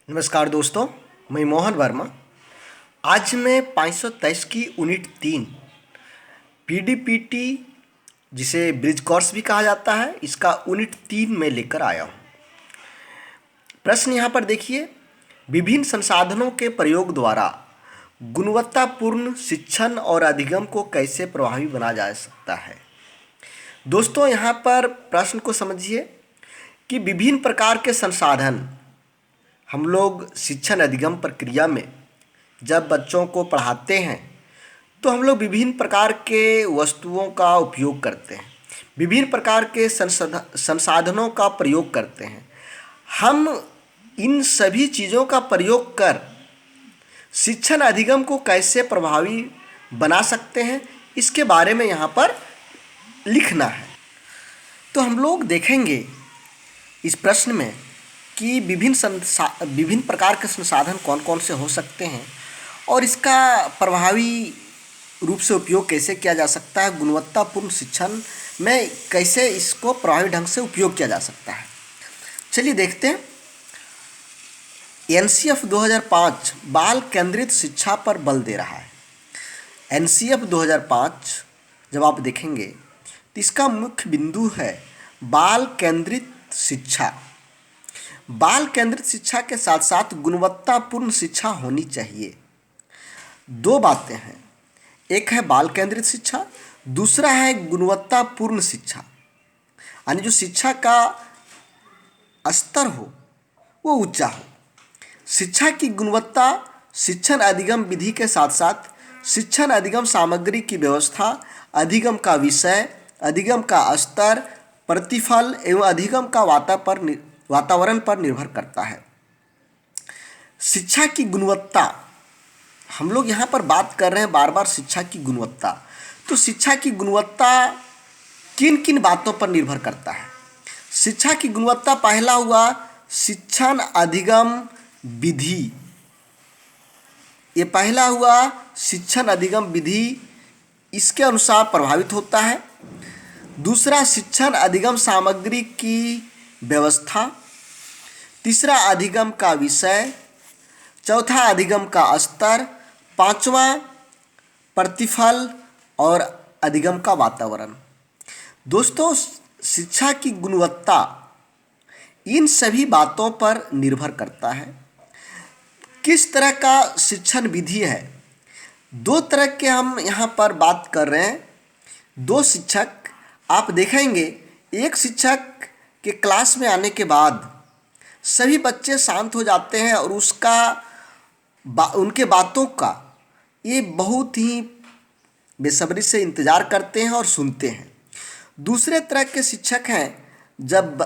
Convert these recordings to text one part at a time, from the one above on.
नमस्कार दोस्तों, मैं मोहन वर्मा। आज मैं 523 की यूनिट 3 पीडीपीटी, जिसे ब्रिज कोर्स भी कहा जाता है, इसका यूनिट 3 में लेकर आया हूँ। प्रश्न यहाँ पर देखिए, विभिन्न संसाधनों के प्रयोग द्वारा गुणवत्तापूर्ण शिक्षण और अधिगम को कैसे प्रभावी बनाया जा सकता है। दोस्तों, यहाँ पर प्रश्न को समझिए कि विभिन्न प्रकार के संसाधन हम लोग शिक्षण अधिगम प्रक्रिया में जब बच्चों को पढ़ाते हैं तो हम लोग विभिन्न प्रकार के वस्तुओं का उपयोग करते हैं, विभिन्न प्रकार के संसाधनों का प्रयोग करते हैं। हम इन सभी चीज़ों का प्रयोग कर शिक्षण अधिगम को कैसे प्रभावी बना सकते हैं, इसके बारे में यहाँ पर लिखना है। तो हम लोग देखेंगे इस प्रश्न में कि विभिन्न प्रकार के संसाधन कौन कौन से हो सकते हैं और इसका प्रभावी रूप से उपयोग कैसे किया जा सकता है, गुणवत्तापूर्ण शिक्षण में कैसे इसको प्रभावी ढंग से उपयोग किया जा सकता है। चलिए देखते हैं। एनसीएफ 2005 बाल केंद्रित शिक्षा पर बल दे रहा है। एनसीएफ 2005 जब आप देखेंगे तो इसका मुख्य बिंदु है बाल केंद्रित शिक्षा। बाल केंद्रित शिक्षा के साथ साथ गुणवत्तापूर्ण शिक्षा होनी चाहिए। दो बातें हैं, एक है बाल केंद्रित शिक्षा, दूसरा है गुणवत्तापूर्ण शिक्षा। यानी जो शिक्षा का स्तर हो वो ऊंचा हो। शिक्षा की गुणवत्ता शिक्षण अधिगम विधि के साथ साथ शिक्षण अधिगम सामग्री की व्यवस्था, अधिगम का विषय, अधिगम का स्तर, प्रतिफल एवं अधिगम का वातावरण पर निर्भर करता है। शिक्षा की गुणवत्ता, हम लोग यहाँ पर बात कर रहे हैं बार बार शिक्षा की गुणवत्ता। तो शिक्षा की गुणवत्ता किन किन बातों पर निर्भर करता है। शिक्षा की गुणवत्ता पहला हुआ शिक्षण अधिगम विधि। ये पहला हुआ शिक्षण अधिगम विधि, इसके अनुसार प्रभावित होता है। दूसरा शिक्षण अधिगम सामग्री की व्यवस्था, तीसरा अधिगम का विषय, चौथा अधिगम का स्तर, पांचवा प्रतिफल और अधिगम का वातावरण। दोस्तों, शिक्षा की गुणवत्ता इन सभी बातों पर निर्भर करता है। किस तरह का शिक्षण विधि है, दो तरह के हम यहाँ पर बात कर रहे हैं। दो शिक्षक आप देखेंगे, एक शिक्षक के क्लास में आने के बाद सभी बच्चे शांत हो जाते हैं और उनके बातों का ये बहुत ही बेसब्री से इंतज़ार करते हैं और सुनते हैं। दूसरे तरह के शिक्षक हैं, जब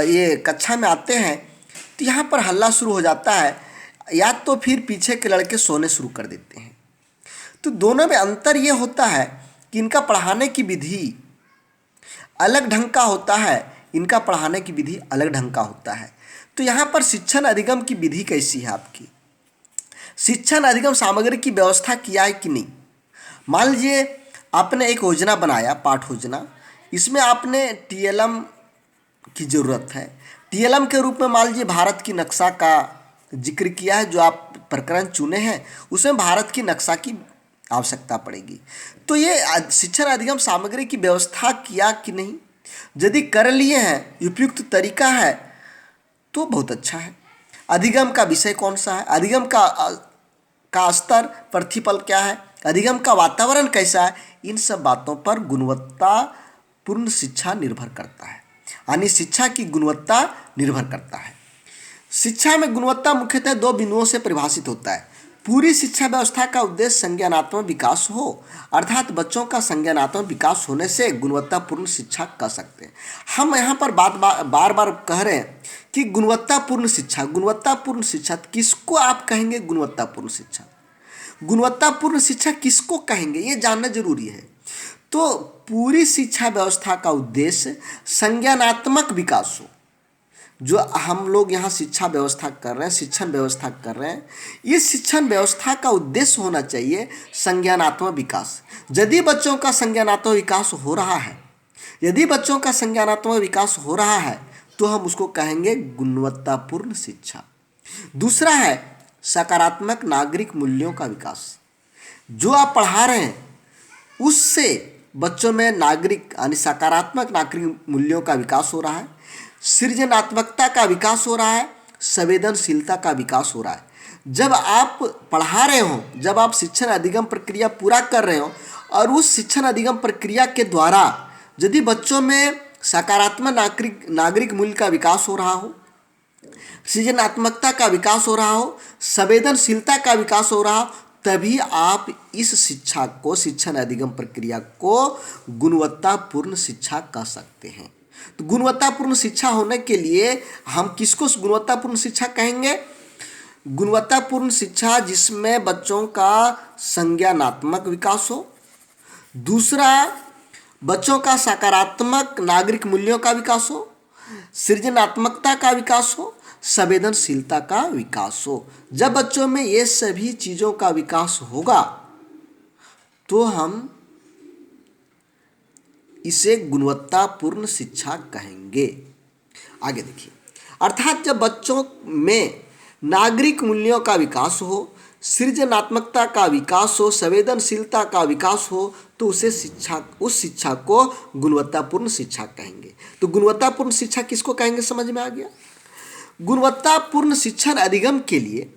ये कक्षा में आते हैं तो यहाँ पर हल्ला शुरू हो जाता है, या तो फिर पीछे के लड़के सोने शुरू कर देते हैं। तो दोनों में अंतर ये होता है कि इनका पढ़ाने की विधि अलग ढंग का होता है, इनका पढ़ाने की विधि अलग ढंग का होता है। तो यहाँ पर शिक्षण अधिगम की विधि कैसी है आपकी, शिक्षण अधिगम सामग्री की व्यवस्था किया है कि नहीं। मान लीजिए आपने एक योजना बनाया, पाठ योजना, इसमें आपने टीएलएम की ज़रूरत है। टीएलएम के रूप में मान लीजिए भारत की नक्शा का जिक्र किया है। जो आप प्रकरण चुने हैं उसमें भारत की नक्शा की आवश्यकता पड़ेगी। तो ये शिक्षण अधिगम सामग्री की व्यवस्था किया कि नहीं, यदि कर लिए हैं, उपयुक्त तरीका है तो बहुत अच्छा है। अधिगम का विषय कौन सा है, अधिगम का स्तर, प्रतिफल क्या है, अधिगम का वातावरण कैसा है, इन सब बातों पर गुणवत्तापूर्ण शिक्षा निर्भर करता है। यानी शिक्षा की गुणवत्ता निर्भर करता है। शिक्षा में गुणवत्ता मुख्यतः दो बिंदुओं से परिभाषित होता है। पूरी शिक्षा व्यवस्था का उद्देश्य संज्ञानात्मक विकास हो, अर्थात बच्चों का संज्ञानात्मक विकास होने से गुणवत्तापूर्ण शिक्षा कर सकते हैं। हम यहाँ पर बार बार कह रहे हैं कि गुणवत्तापूर्ण शिक्षा, गुणवत्तापूर्ण शिक्षा किसको आप कहेंगे, गुणवत्तापूर्ण शिक्षा, गुणवत्तापूर्ण शिक्षा किसको कहेंगे, ये जानना जरूरी है। तो पूरी शिक्षा व्यवस्था का उद्देश्य संज्ञानात्मक विकास हो। जो हम लोग यहाँ शिक्षा व्यवस्था कर रहे हैं, शिक्षण व्यवस्था कर रहे हैं, इस शिक्षण व्यवस्था का उद्देश्य होना चाहिए संज्ञानात्मक विकास। यदि बच्चों का संज्ञानात्मक विकास हो रहा है, यदि बच्चों का संज्ञानात्मक विकास हो रहा है तो हम उसको कहेंगे गुणवत्तापूर्ण शिक्षा। दूसरा है सकारात्मक नागरिक मूल्यों का विकास। जो आप पढ़ा रहे हैं उससे बच्चों में नागरिक यानी सकारात्मक नागरिक मूल्यों का विकास हो रहा है, सृजनात्मकता का विकास हो रहा है, संवेदनशीलता का विकास हो रहा है। जब आप पढ़ा रहे हो, जब आप शिक्षण अधिगम प्रक्रिया पूरा कर रहे हो और उस शिक्षण अधिगम प्रक्रिया के द्वारा यदि बच्चों में सकारात्मक नागरिक मूल्य का विकास हो रहा हो, सृजनात्मकता का विकास हो रहा हो, संवेदनशीलता का विकास हो रहा हो, तभी आप इस शिक्षा को, शिक्षण अधिगम प्रक्रिया को गुणवत्तापूर्ण शिक्षा कह सकते हैं। तो गुणवत्तापूर्ण शिक्षा होने के लिए हम किसको गुणवत्तापूर्ण शिक्षा कहेंगे? गुणवत्तापूर्ण शिक्षा जिसमें बच्चों का संज्ञानात्मक विकास हो, दूसरा बच्चों का सकारात्मक नागरिक मूल्यों का विकास हो, सृजनात्मकता का विकास हो, संवेदनशीलता का विकास हो। जब बच्चों में ये सभी चीज़ों का विकास होगा तो हम इसे गुणवत्तापूर्ण शिक्षा कहेंगे। आगे देखिए, अर्थात जब बच्चों में नागरिक मूल्यों का विकास हो, सृजनात्मकता का विकास हो, संवेदनशीलता का विकास हो, तो उस शिक्षा को गुणवत्तापूर्ण शिक्षा कहेंगे। तो गुणवत्तापूर्ण शिक्षा किसको कहेंगे, समझ में आ गया? गुणवत्तापूर्ण शिक्षण अधिगम के लिए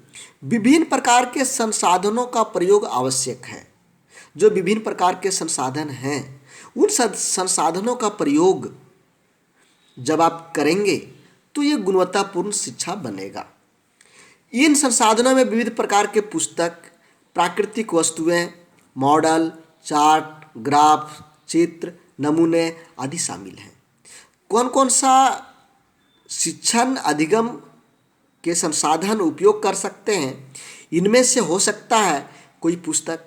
विभिन्न प्रकार के संसाधनों का प्रयोग आवश्यक है। जो विभिन्न प्रकार के संसाधन हैं, उन संसाधनों का प्रयोग जब आप करेंगे तो ये गुणवत्तापूर्ण शिक्षा बनेगा। इन संसाधनों में विविध प्रकार के पुस्तक, प्राकृतिक वस्तुएं, मॉडल, चार्ट, ग्राफ, चित्र, नमूने आदि शामिल हैं। कौन कौन सा शिक्षण अधिगम के संसाधन उपयोग कर सकते हैं? इनमें से हो सकता है कोई पुस्तक,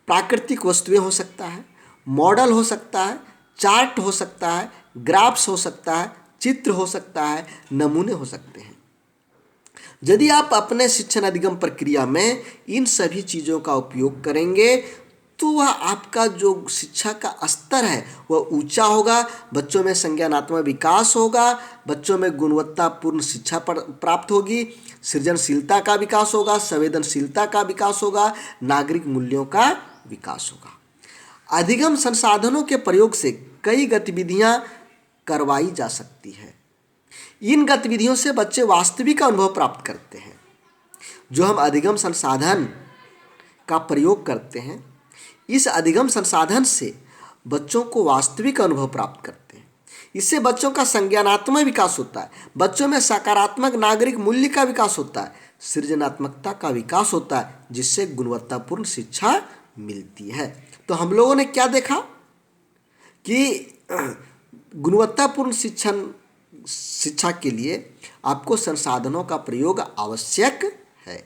प्राकृतिक वस्तुएं हो सकता है, मॉडल हो सकता है, चार्ट हो सकता है, ग्राफ्स हो सकता है, चित्र हो सकता है, नमूने हो सकते हैं। यदि आप अपने शिक्षण अधिगम प्रक्रिया में इन सभी चीज़ों का उपयोग करेंगे तो वह आपका जो शिक्षा का स्तर है वह ऊंचा होगा, बच्चों में संज्ञानात्मक विकास होगा, बच्चों में गुणवत्तापूर्ण शिक्षा प्राप्त होगी, सृजनशीलता का विकास होगा, संवेदनशीलता का विकास होगा, नागरिक मूल्यों का विकास होगा। अधिगम संसाधनों के प्रयोग से कई गतिविधियां करवाई जा सकती है। इन गतिविधियों से बच्चे वास्तविक अनुभव प्राप्त करते हैं। जो हम अधिगम संसाधन का प्रयोग करते हैं, इस अधिगम संसाधन से बच्चों को वास्तविक अनुभव प्राप्त करते हैं। इससे बच्चों का संज्ञानात्मक विकास होता है, बच्चों में सकारात्मक नागरिक मूल्य का विकास होता है, सृजनात्मकता का विकास होता है, जिससे गुणवत्तापूर्ण शिक्षा मिलती है। तो हम लोगों ने क्या देखा कि गुणवत्तापूर्ण शिक्षा के लिए आपको संसाधनों का प्रयोग आवश्यक है।